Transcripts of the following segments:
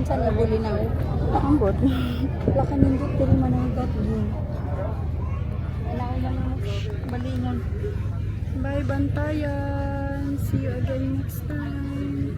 Unsa ni buli na mo? Ambot. Wala ka nindot diri man ang gatlin. Wala ko man mo balingon. Bye, Bantayan. See you again next time.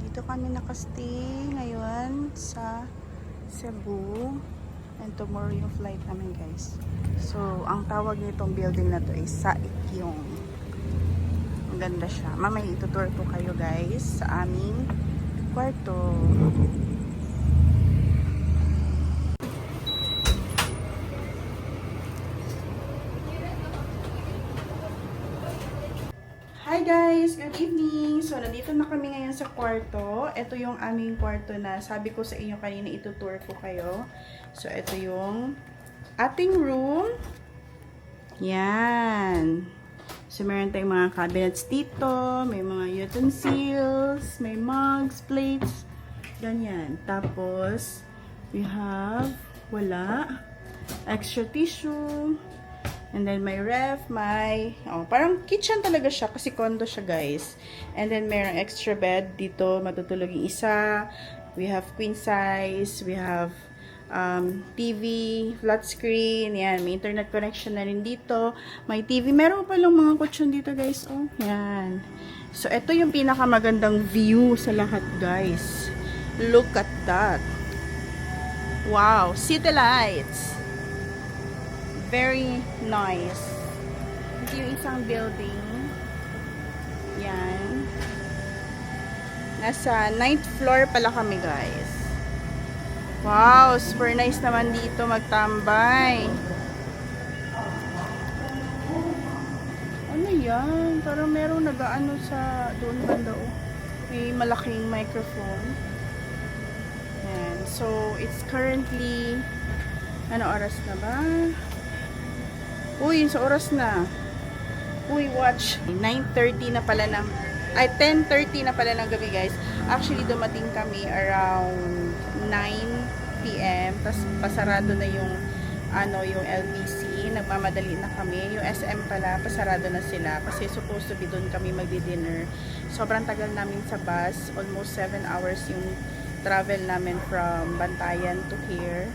Dito kami nakastay ngayon sa Cebu. And tomorrow yung flight namin, guys. So, ang tawag nitong building na to is Saikyong. Ang ganda siya. Mamaya itutour po kayo, guys, sa aming kwarto. Hi guys! Good evening! So, nandito na kami ngayon sa kwarto. Ito yung aming kwarto na sabi ko sa inyo kanina itutour ko kayo. So, ito yung ating room. Yan. So, meron tayong mga cabinets dito. May mga utensils. May mugs, plates. Ganyan. Tapos, we have, wala. Extra tissue. And then may ref, may, parang kitchen talaga siya kasi condo siya, guys. And then mayroong extra bed dito, matutulog yung isa. We have queen size, we have TV, flat screen, yan, may internet connection na rin dito. May TV, meron pa lang mga kutsyon dito, guys. Oh, yan. So, ito yung pinakamagandang view sa lahat, guys. Look at that. Wow, city lights. Very nice. Ito yung isang building. Yan. Nasa 9th floor pala kami, guys. Wow, super nice naman dito magtambay. Ano yan? Parang merong nag-ano sa doon banda. May malaking microphone. Yan. So, it's currently ano oras na ba? Uy, sa oras na. Uy, watch. 9:30 na pala ng, 10:30 na pala ng gabi, guys. Actually, dumating kami around 9 PM. Tapos, pasarado na yung, yung LBC. Nagmamadali na kami. Yung SM pala, pasarado na sila. Kasi supposed to be doon kami magdi-dinner. Sobrang tagal namin sa bus. Almost 7 hours yung travel namin from Bantayan to here.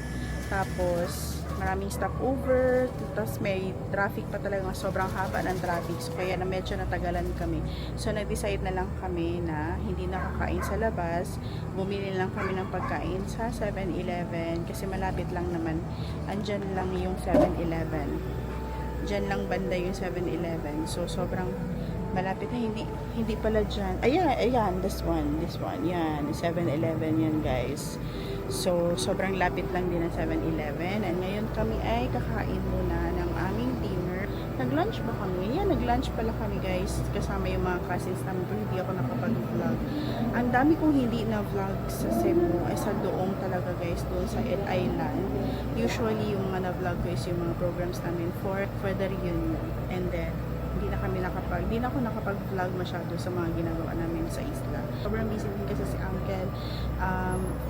Tapos, maraming stopover, tapos may traffic pa talaga, sobrang haba ng traffic, so kaya na medyo natagalan kami. So nag-decide na lang kami na hindi na kakain sa labas, bumili lang kami ng pagkain sa 7-Eleven kasi malapit lang naman, andyan lang yung 7-Eleven, dyan lang banda yung 7-Eleven, so sobrang malapit na, hindi pala dyan, ayan, this one, yan, 7-Eleven yan, guys. So, sobrang lapit lang din ng 7-Eleven. And ngayon kami ay kakain muna ng aming dinner. Nag-lunch ba kami? Yan, nag-lunch pala kami, guys. Kasama yung mga cousins namin. Pero hindi ako nakapag-vlog. Ang dami kong hindi na-vlog sa Cebu. Ay, sa doong talaga, guys. Doon sa Island. Usually, yung mga na-vlog ko is yung mga programs namin for the reunion. And then, hindi na ako nakapag-vlog masyado sa mga ginagawa namin sa isla. Sobrang busy din kasi si Uncle.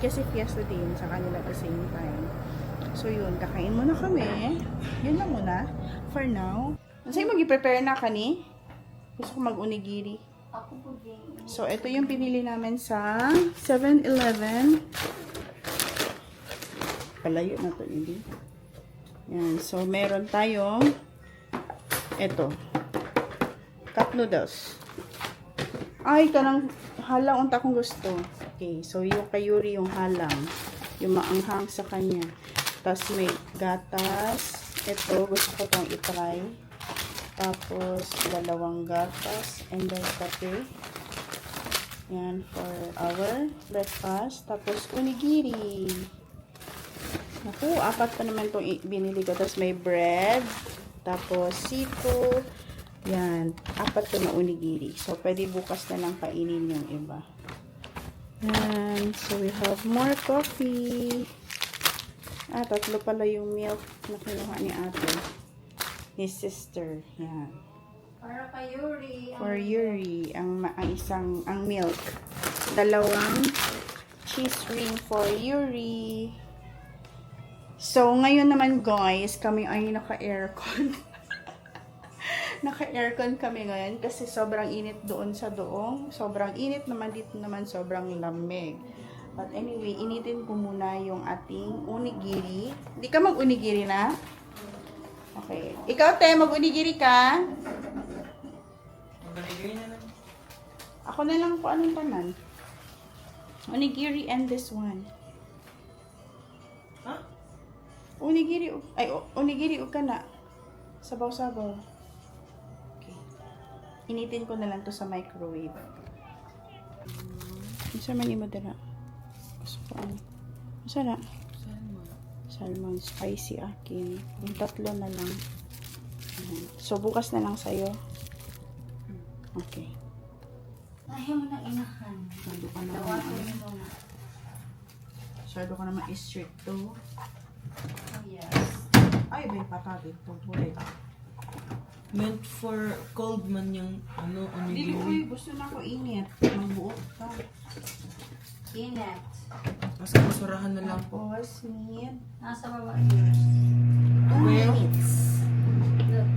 Kasi fiesta din sa kanila at the same time. So yun, kakain muna kami. Yun lang muna. For now. Sa'yo mag-i-prepare na kani? Gusto ko mag-unigiri. So ito yung pinili namin sa 7-Eleven. Palayo na to, hindi. Yan. So meron tayong ito. Cup noodles. Ay, kanang halang unta kong gusto. Okay, so yung kayuri yung halang. Yung maanghang sa kanya. Tapos may gatas. Ito, gusto ko itong itry. Tapos, 2 gatas. And then, kape. Yan, for our breakfast. Tapos, onigiri. Naku, 4 pa naman itong binili ko. Tapos, may bread. Tapos, sito. Yan, 4 to na onigiri. So, pwede bukas na lang kainin yung iba. And, so we have more coffee. 3 pala yung milk na kinuha ni ate. His sister. Yan. Para kay Yuri. For Yuri, ang milk. Dalawang cheese ring for Yuri. So, ngayon naman guys, kami ay naka-aircon. Naka-aircon kami ngayon kasi sobrang init doon sa doong. Sobrang init naman dito naman, sobrang lamig. But anyway, initin ko muna yung ating onigiri. Hindi ka mag-onigiri na? Okay. Ikaw, te, mag-onigiri ka? Ako na lang po anong tanan. Onigiri and this one. Huh? Onigiri, ay, onigiri ka na. Sabaw-sabaw. Okay. Initin ko na lang to sa microwave. Isa man mo dala. Gusto ko ano. Isa na. Salmon spicy akin. Yung tatlo na lang. Ayan. So, bukas na lang sa'yo. Okay. Ayaw mo na inahan. Masyado ka naman. Tawasin mo na. Masyado ka naman strict to. Oh, yes. Ay, may patagin to. Ulit. Meant for cold man yung ano, Dili, onigiri. gusto na ako init. Magbuot ka. Init. Mas kasurahan na lang. Tapos, meat. Nasa baba yours. 2 Well, minutes. Look.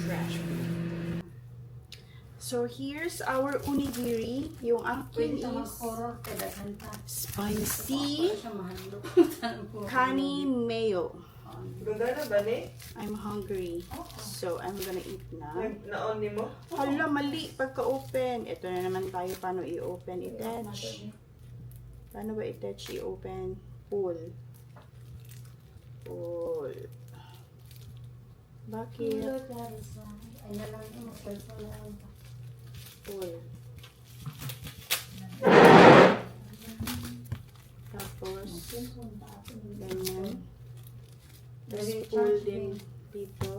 trash. So, here's our onigiri. Yung akin Pwede sa is horror kada kanta. spicy Siya mahandok. honey mayo. Gagana ba ni? I'm hungry. So, I'm gonna eat na. Naon ni mo? Hala, mali. Pagka-open. Ito na naman tayo paano i-open. I-touch. Paano ba i-touch? I-open. Pull. Pull. Bakit? Ay na lang yung cellphone na lang. Pull. Tapos, ganyan. Tapos, pull din dito.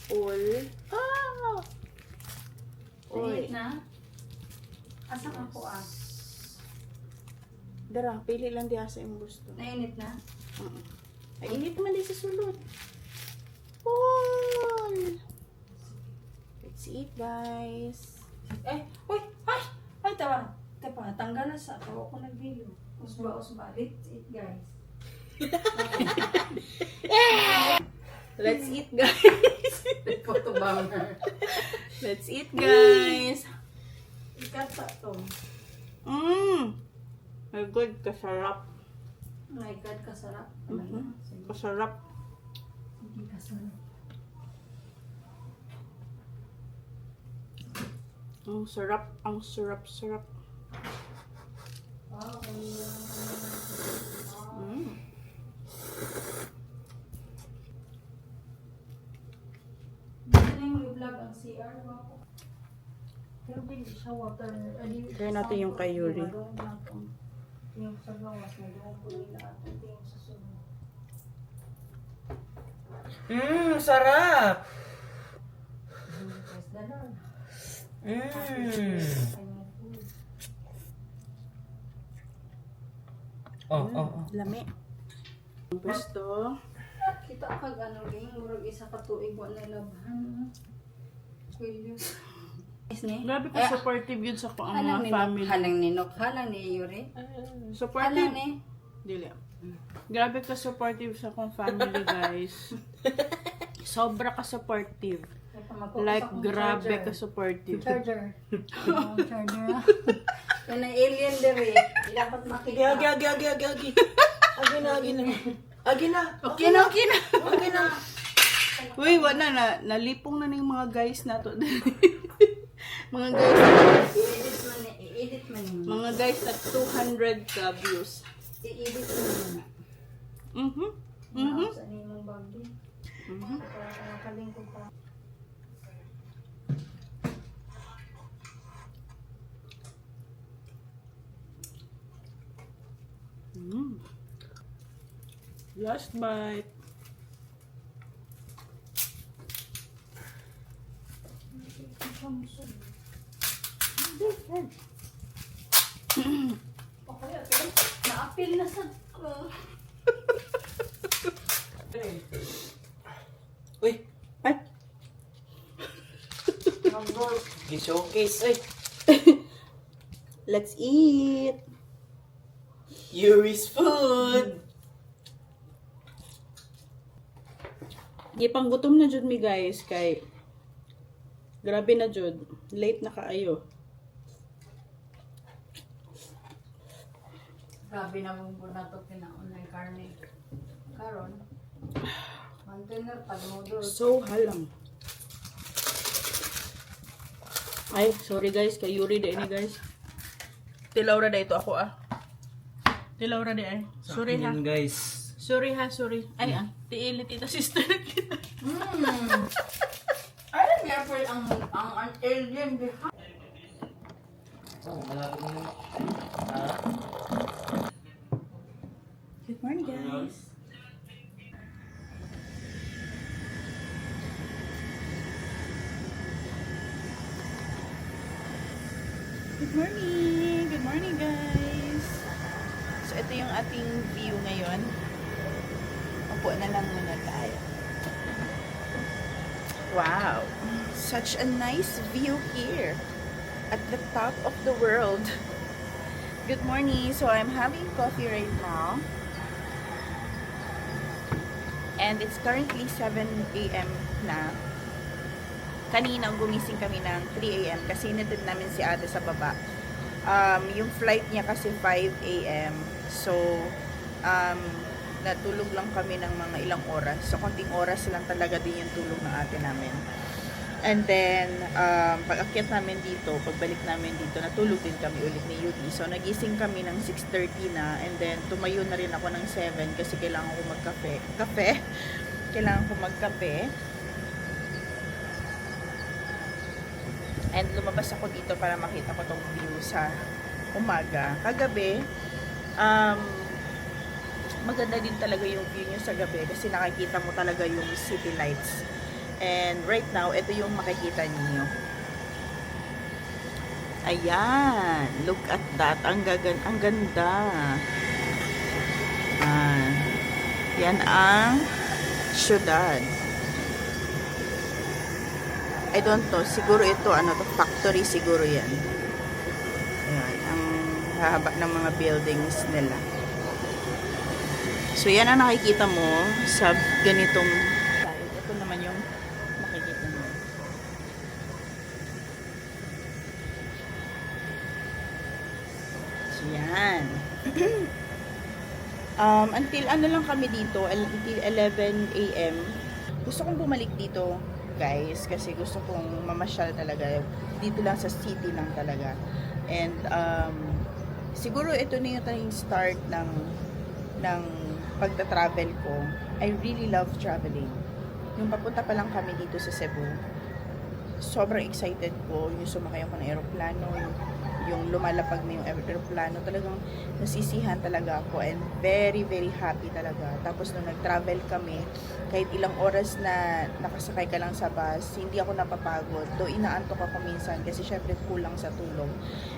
Pull. Ah! Oy. Init na? Asa ka po ah? Dara, pili lang di asa yung gusto. Nainit na? Ay, init naman din sa sulod. Pull! Let's eat, guys. Eh, uy! Ay! Ay, tawa! Tepa, tanggal na sa tawa ko nag-video. Usba. Let's eat, guys. Let's eat, guys. Photo bomber. Let's eat, guys. Ikat pa to. My God, kasarap. Oh my God, kasarap. Sige, Kasarap. sige, kasarap. Ang sarap. Ang sarap. Wow, Gusto na yung vlog ang CR, wow. Pero hindi siya water. Try natin yung kay Yuri. Yung sa gawas, may doon po nila at ito yung susunod. Sarap! Guys, dalan. Oh. Lami. Gusto. Kita kag ano ging, murag isa ka tuig wa na labhan. Kulyos. Is ni? Grabe ka supportive yun sa ko ang mga family. Halang ninok, halang ni Yuri. Halang Supportive. ni. Dili. Grabe ka supportive sa kong family, guys. Sobra ka supportive. Like, grabe ka supportive. Charger. Oh, charger. Yan ang alien dere. Dapat makita. Agi. Agi na. Okay na. Okay na. Uy, wala na. Nalipong na ng mga guys na to. Mga guys, I-edit man yun. mga guys na 200 ka views. I-edit man yun. Sa nimong bag din. Para nakalingkod pa. Last bite. Okay, na-appeal na sa Uy, Ay! hotdog. Gi-showcase, eh. Let's eat! Yuri's food! Di pang gutom na jud mi guys kay grabe na jud. Late na kaayo. Grabe na mong na ito kinaon ng karne. Karon, container pag noodles. So halang. Ay, sorry guys, kay Yuri de ini guys. Tilaura da ito ako ah. Tilaura de ay. Sorry ha. Yan, guys. Sorry ha, sorry. Ay tiilit ito sister kita. Alam niya po ang alien behind. Good morning guys. Good morning! Good morning guys! So ito yung ating view ngayon. Upo na lang muna tayo. Wow! Such a nice view here at the top of the world. Good morning! So I'm having coffee right now. And it's currently 7 a.m. na. Kanina gumising kami ng 3 a.m. kasi inatid namin si ate sa baba. Yung flight niya kasi 5 a.m. So, natulog lang kami ng mga ilang oras. So, konting oras lang talaga din yung tulog ng ate namin. And then, pag-akyat namin dito, pagbalik namin dito, natulog din kami ulit ni Yudi. So, nagising kami ng 6:30 na. And then, tumayo na rin ako ng 7 kasi kailangan ko magkape. Kailangan ko magkape. And lumabas ako dito para makita ko tong view sa umaga. Kagabi, maganda din talaga yung view nyo sa gabi kasi nakikita mo talaga yung city lights. And right now, ito yung makikita niyo. Ayan, look at that. Ang ganda. Yan ang syudad. I don't know, siguro ito, factory siguro yan. Ayan, ang haba ng mga buildings nila. So, yan ang nakikita mo sa ganitong side. Ito naman yung makikita mo. So, yan. Until ano lang kami dito, until 11 a.m. Gusto kong bumalik dito guys kasi gusto kong mamasyal talaga dito lang sa city lang talaga. And siguro ito na yung start ng pagta-travel ko. I really love traveling. Yung papunta pa lang kami dito sa Cebu, sobrang excited ko. Yung sumakay ako ng aeroplano, yung lumalapag na yung aeroplano, talagang nasisihan talaga ako and very very happy talaga. Tapos nung nag-travel kami, kahit ilang oras na nakasakay ka lang sa bus, hindi ako napapagod. Though inaantok ako minsan kasi syempre kulang sa tulog.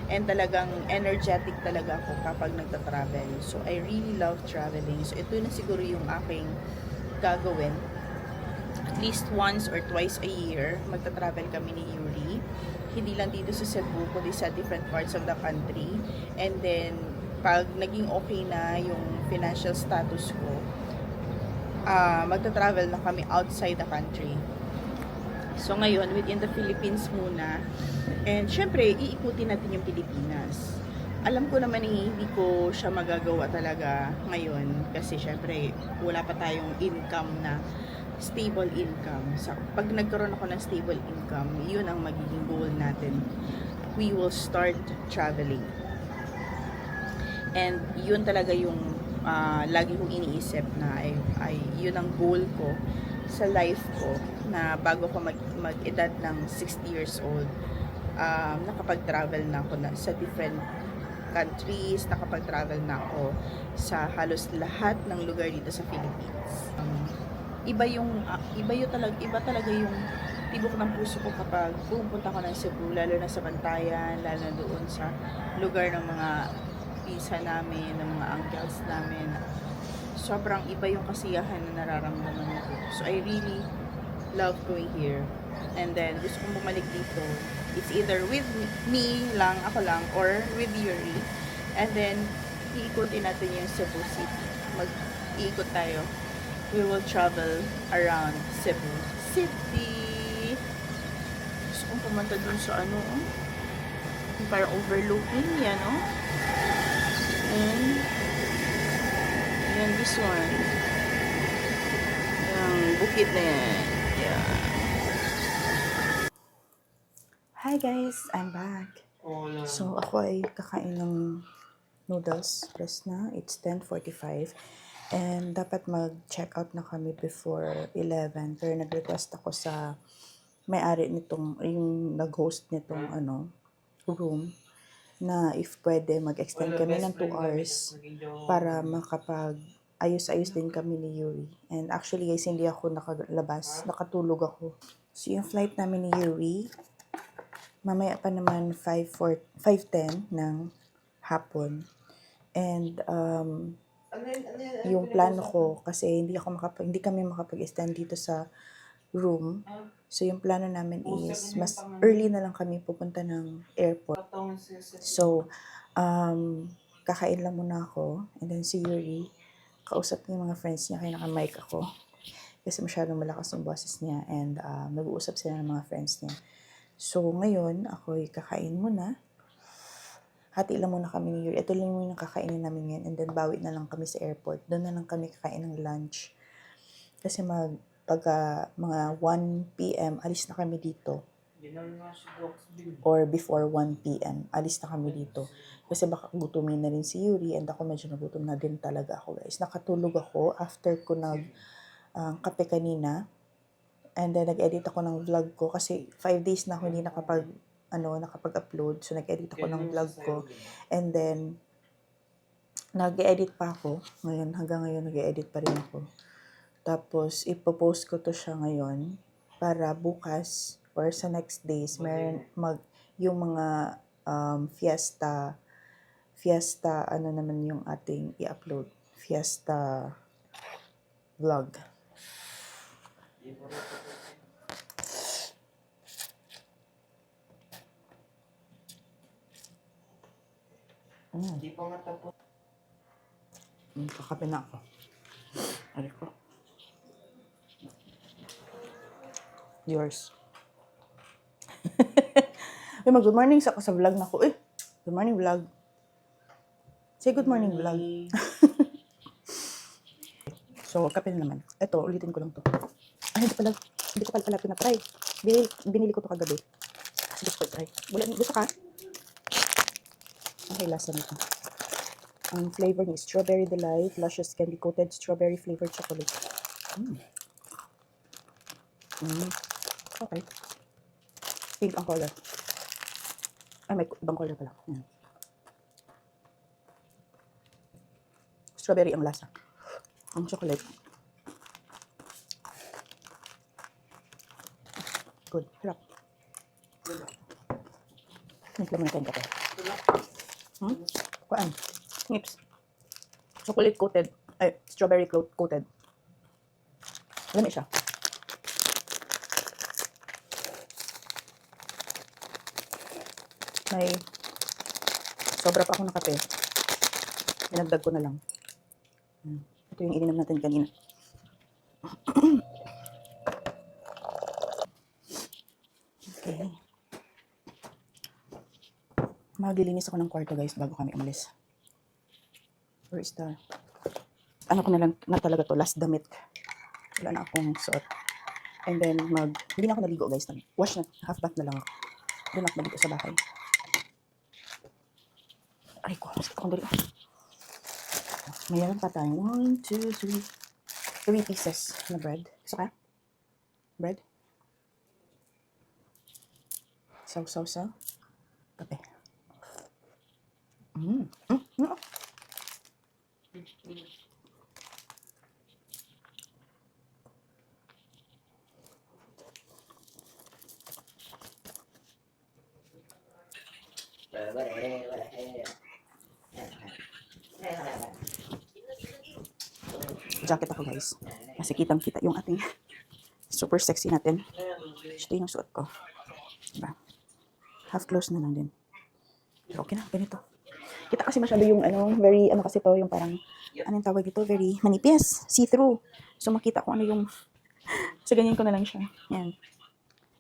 And talagang energetic talaga ako kapag nagta-travel. So I really love traveling. So ito na siguro yung aking gagawin. At least once or twice a year, magta-travel kami ni Yuri. Hindi lang dito sa Cebu, kundi sa different parts of the country. And then, pag naging okay na yung financial status ko, magta-travel na kami outside the country. So ngayon, within the Philippines muna. And syempre, iikutin natin yung Pilipinas. Alam ko naman hindi ko siya magagawa talaga ngayon. Kasi syempre, wala pa tayong income na stable income. So, pag nagkaroon ako ng stable income, yun ang magiging goal natin. We will start traveling. And yun talaga yung lagi kong iniisip na ay yun ang goal ko sa life ko na bago ko mag-edad ng 60 years old, nakapag-travel na ako sa different countries, nakapag-travel na ako sa halos lahat ng lugar dito sa Philippines. Iba talaga yung tibok ng puso ko kapag pupunta ko ng Cebu, lalo na sa Bantayan, lalo na doon sa lugar ng mga pisa namin, ng mga uncles namin. Sobrang iba yung kasiyahan na nararamdaman ko. So I really love going here. And then, gusto kong bumalik dito. It's either with me lang, ako lang, or with Yuri. And then, iikutin natin yung Cebu City. Mag-iikot tayo. We will travel around Cebu City. Gusto kong pumunta dun sa ano, yung parang overlooking, yan, oh. And, yan, this one. Yung bukid na yan. Yeah. Hi guys, I'm back. So, ako ay kakain ng noodles. Plus na, it's 10:45. And dapat mag-check out na kami before 11. Pero nag-request ako sa may-ari nitong, yung nag-host nitong room, na if pwede mag-extend kami ng 2 hours para makapag-ayos-ayos din kami ni Yuri. And actually guys, hindi ako nakalabas. Nakatulog ako. So, yung flight namin ni Yuri, mamaya pa naman 5:10 ng hapon. And yung plano ko, kasi hindi kami makapag-extend dito sa room. So yung plano namin is mas early na lang kami pupunta ng airport. So kakain lang muna ako, and then si Yuri kausap niya yung mga friends niya, kaya naka-mic ako kasi masyadong malakas yung boses niya, and nag-uusap sila ng mga friends niya. So ngayon ako'y kakain muna. Hati lang muna kami ni Yuri. Ito lang yung kakainin namin ngayon. And then, bawi na lang kami sa airport. Doon na lang kami kakain ng lunch. Kasi pagka mga 1 p.m., alis na kami dito. Or before 1 p.m., alis na kami dito. Kasi baka gutumin na rin si Yuri. And ako medyo nagutom na din talaga ako, guys. Nakatulog ako after ko kape kanina. And then, nag-edit ako ng vlog ko. Kasi 5 days na ako hindi nakapag-upload. So, nag-edit ako ng vlog ko. And then, nag-edit pa ako. Hanggang ngayon, nag-edit pa rin ako. Tapos, ipopost ko to siya ngayon para bukas or sa next days, yung mga fiesta, naman yung ating i-upload. Fiesta vlog. Hindi pa nga tapos. Kakape na ako. Ari ko. Yours. Good morning sa vlog na ko. Good morning vlog. Say good morning vlog. So, kape na naman. Ito, ulitin ko lang to. Ay, hindi ko pala pinatry. Binili ko to kagabi. Gusto ko try. Gusto ka? Okay, lasa nito. Ang flavor niya is Strawberry Delight, luscious candy-coated strawberry flavored chocolate. Okay. Pink ang color. Ay, may ibang color pala. Strawberry ang lasa. Ang chocolate. Good. Sarap. Nimpla mo na tayong kape. Kuan. Nips. Chocolate coated. Ay, strawberry coated. Lami siya. May sobra pa ako ng kape. Dinagdag ko na lang. Ito yung ininom natin kanina. Okay. Maglilinis ako ng kwarto, guys, bago kami umalis. Where is the... Ano ko na lang na talaga to, last damit. Wala na akong suot. And then, hindi na ako naligo, guys. Wash na, half bath na lang ako. Doon ako naligo sa bahay. Ay ko, masakit akong dali. Mayroon pa tayong 1, 2, 3 pieces na bread. Gusto ka? Bread? Saw. Kape. Jacket ako, guys. Kasi kitang-kita yung ating super sexy natin. Ito yung suot ko. Diba? Half close na lang din. Pero okay na, ganito. Kita kasi masyado yung very, kasi to, yung parang, anong tawag dito, very manipis, see-through. So makita ko ano yung, so ganyan ko na lang siya. Yan.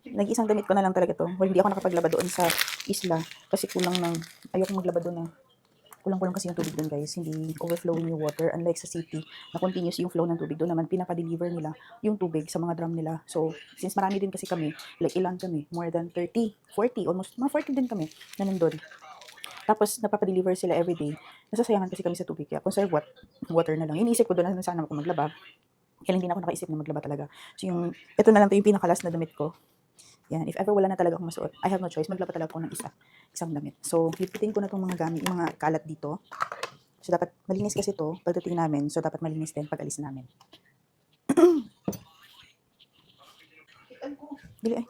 Nag-isang damit ko na lang talaga to. Well, hindi ako nakapaglaba doon sa isla. Kasi ayoko maglaba doon kulang-kulang kasi yung tubig doon guys. Hindi overflowing yung water. Unlike sa city, na continuous yung flow ng tubig doon naman, pinapa-deliver nila yung tubig sa mga drum nila. So, since marami din kasi kami, like ilan kami, more than 30, 40, almost, mga 40 din kami na nandun. Tapos, napapa-deliver sila everyday. Nasasayangan kasi kami sa tubig. Kaya, conserve water na lang. Iniisip ko doon na sana ako maglaba. Kaya hindi na ako nakaisip na maglaba talaga. So, ito na lang to yung pinakalas na damit ko. Yan, if ever wala na talaga akong masuot, I have no choice, maglaba talaga ako ng isang damit. So, lipitin ko na itong mga gamit, yung mga kalat dito. So, dapat malinis kasi to pagdating namin. So, dapat malinis din pag alis namin. Bili ay.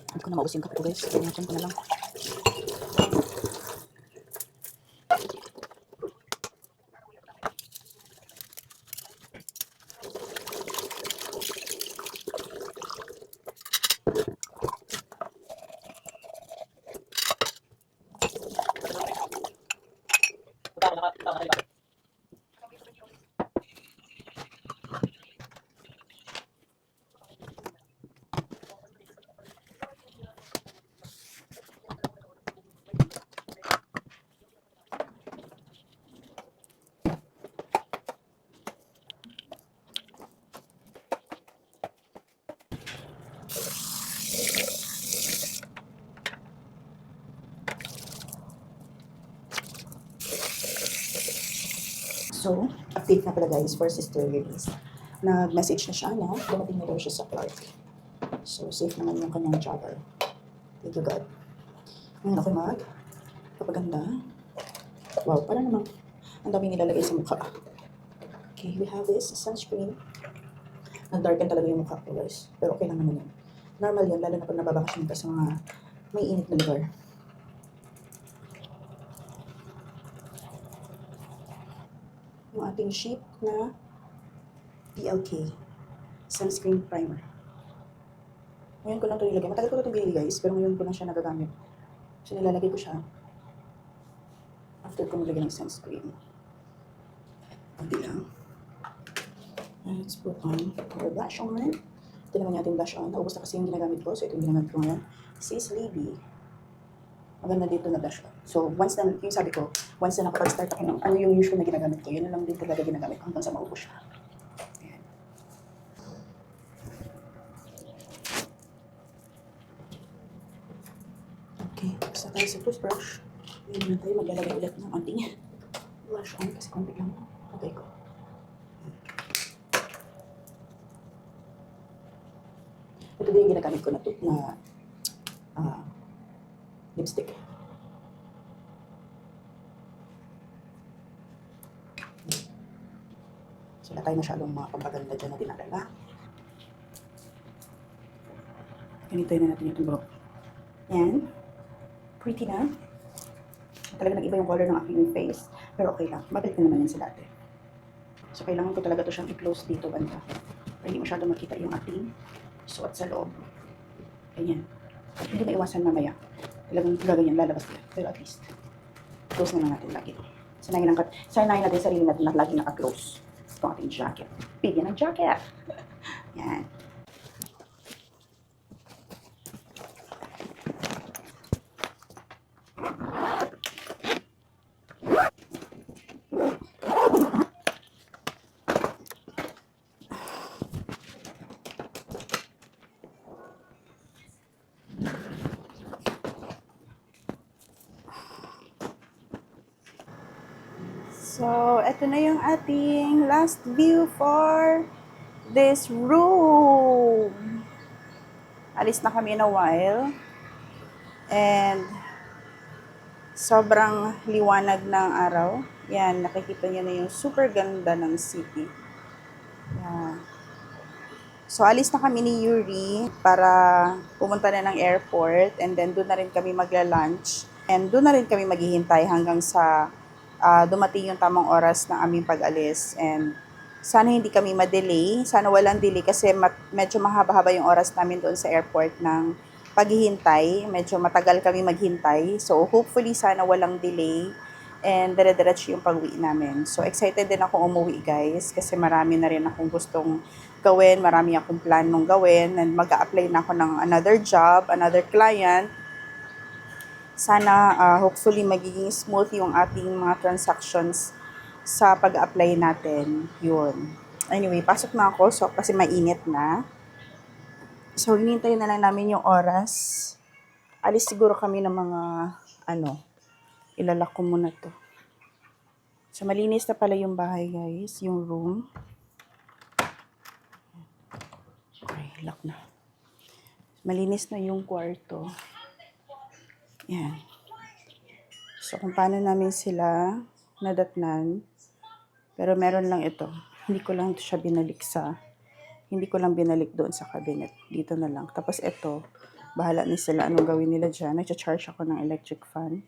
Hindi ko na maubos yung kape ko guys. Kaya ko na lang. So, update na pala guys for Sister Release. Nag-message na siya na dumating na daw siya sa Clark. So, safe naman yung kanyang jogger. Thank you God. Ngayon ako papaganda. Wow, parang naman ang dami nilalagay sa mukha. Okay, we have this sunscreen. Nag-darken talaga yung mukha ko guys. Pero okay lang naman yun. Normal yun, lalo na pag nababakasyon ka sa mga may init na lugar. Yung ating sheet na PLK sunscreen primer. Ngayon ko lang ito nilagay. Matagal ko na ito binili guys, pero ngayon ko lang siya nagagamit. So nilalagay ko siya after ko nilagay ng sunscreen. Pati lang. And let's put on our blush on. Ito naman yung ating blush on. Naubos na kasi yung ginagamit ko, so ito yung ginagamit ko ngayon. Sis Libby. Maganda dito na blush on. So once na, yung sabi ko, once na nakapag-start ako ng ano yung usual na ginagamit ko, yun na lang din talaga ginagamit ko hanggang sa maubos siya. Ayan. Okay, basta tayo sa toothbrush. Ngayon na tayo maglalagay ulit ng ating blush on kasi konti lang. Okay ko. Ito din yung ginagamit ko na lipstick. So, wala tayo masyadong mga pampaganda dyan na dinalala. Ganito na natin yung buhok. Yan. Pretty na. Talaga nag-iba yung color ng aking face. Pero okay lang. Babalik na naman yan sa dati. So, kailangan ko talaga ito siyang i-close dito banda. Para hindi masyadong makita yung ating suot sa loob. Ganyan. Hindi na iwasan mamaya. Talagang gaganyan, lalabas nila. Pero at least, close na lang natin lagi. Sanayin natin sarili natin na lagi naka-close. Itong ating jacket. Bigyan ng jacket. Yan. So, ito na yung ating last view for this room. Alis na kami in a while. And, sobrang liwanag ng araw. Yan, nakikita niyo na yung super ganda ng city. Yan. So, alis na kami ni Yuri para pumunta na ng airport and then doon na rin kami magla-lunch and doon na rin kami maghihintay hanggang sa dumating yung tamang oras ng aming pag-alis and sana hindi kami ma-delay, sana walang delay kasi medyo mahaba-haba yung oras namin doon sa airport ng paghihintay, medyo matagal kami maghintay. So, hopefully sana walang delay and dire-diretso yung pag-uwi namin. So, excited din ako umuwi guys kasi marami na rin akong gustong gawin, marami akong planong gawin and mag-a-apply na ako ng another job, another client. Sana hopefully magiging smooth yung ating mga transactions sa pag-apply natin. Yun. Anyway, pasok na ako so kasi mainit na. So, hinintay na lang namin yung oras. Alis siguro kami ng mga ilalak ko muna to. So, malinis na pala yung bahay guys, yung room. Okay, lock na. Malinis na yung kwarto. Yan. So, kung paano namin sila nadatnan. Pero meron lang ito. Hindi ko lang siya binalik doon sa cabinet. Dito na lang. Tapos ito, bahala ni sila anong gawin nila dyan. Nag-charge ako ng electric fan.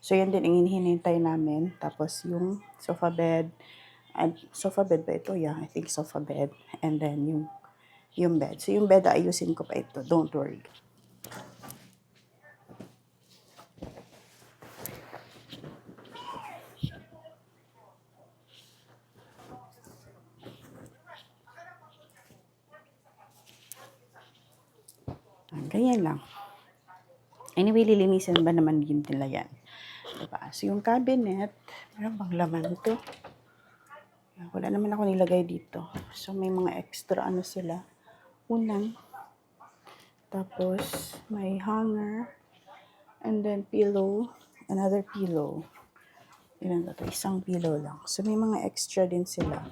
So, yan din ang hinihintay namin. Tapos yung sofa bed. And sofa bed ba ito? Yeah, I think sofa bed. And then yung bed. So, yung bed, ayusin ko pa ito. Don't worry. Ganyan lang. Anyway, lilinisin ba naman din nila yan? Diba? So, yung cabinet, meron bang laman to? Wala naman ako nilagay dito. So, may mga extra sila. Unan. Tapos, may hanger. And then, pillow. Another pillow. Ilan ba ito? Isang pillow lang. So, may mga extra din sila.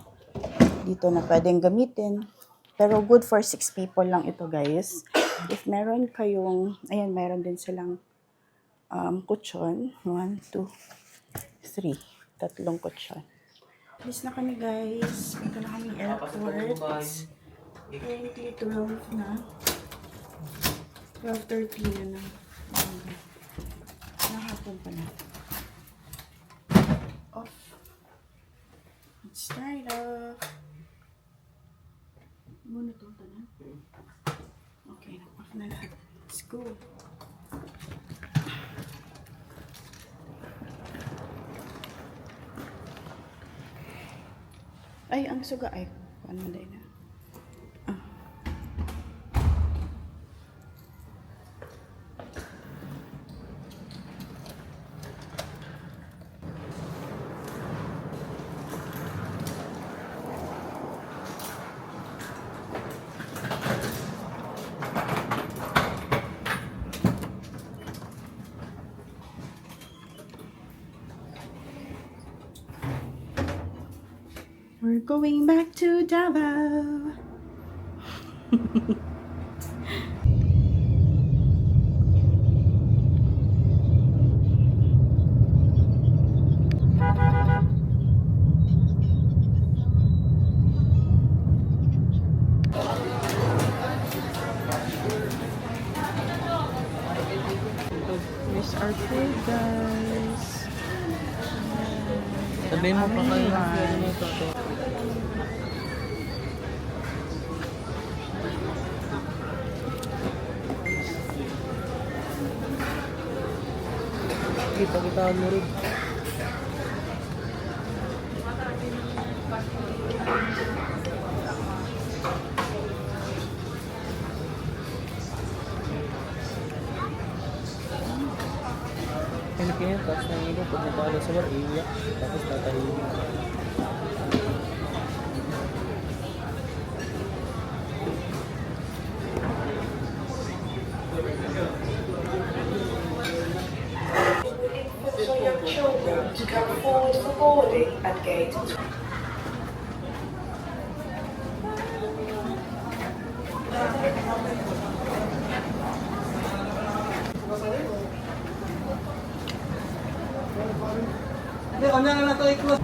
Dito na pwedeng gamitin. Pero good for 6 people lang ito, guys. If meron kayong, ayan, meron din silang kutsyon. 1, 2, 3. 3 kutsyon. Alis na kami, guys. Punta na kami airport. Currently 12 na. 12:30 na. Nahapon pa na. Off. Let's start off. Muna ito na. Okay, off na lahat. Let's go. Ay, ang suga. Ay, paano na na? We're going back to Davao. Here's our food, guys. Sabihin mo pa kayo. Kita mo rin. Ano kaya? Tapos na ilo. Pag natalo sa bar, iiyak. Tapos tatahimik. To come forward for boarding at gate. Hindi, kanya na ito i-close.